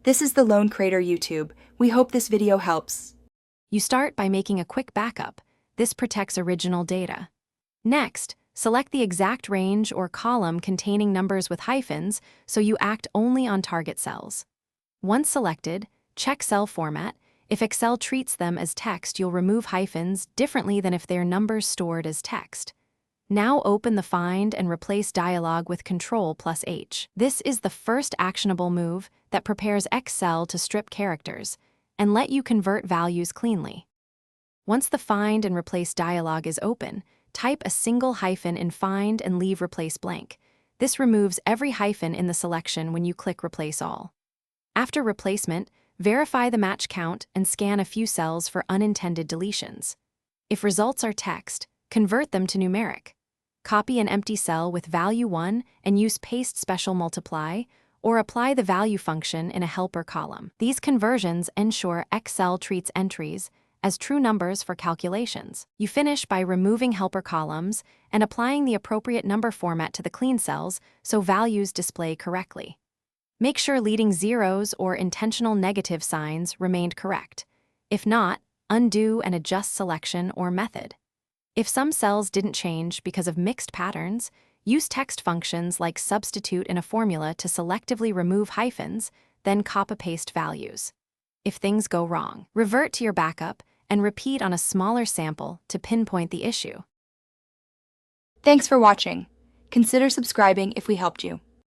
This is the Lone Crater YouTube. We hope this video helps. You start by making a quick backup. This protects original data. Next, select the exact range or column containing numbers with hyphens so you act only on target cells. Once selected, check cell format. If Excel treats them as text, you'll remove hyphens differently than if they're numbers stored as text. Now open the Find and Replace dialog with Ctrl+H. This is the first actionable move that prepares Excel to strip characters and let you convert values cleanly. Once the Find and Replace dialog is open, type a single hyphen in Find and leave Replace blank. This removes every hyphen in the selection when you click Replace All. After replacement, verify the match count and scan a few cells for unintended deletions. If results are text, convert them to numeric. Copy an empty cell with value 1 and use Paste Special Multiply, or apply the value function in a helper column. These conversions ensure Excel treats entries as true numbers for calculations. You finish by removing helper columns and applying the appropriate number format to the clean cells so values display correctly. Make sure leading zeros or intentional negative signs remained correct. If not, undo and adjust selection or method. If some cells didn't change because of mixed patterns, use text functions like substitute in a formula to selectively remove hyphens, then copy-paste values. If things go wrong, revert to your backup and repeat on a smaller sample to pinpoint the issue. Thanks for watching. Consider subscribing if we helped you.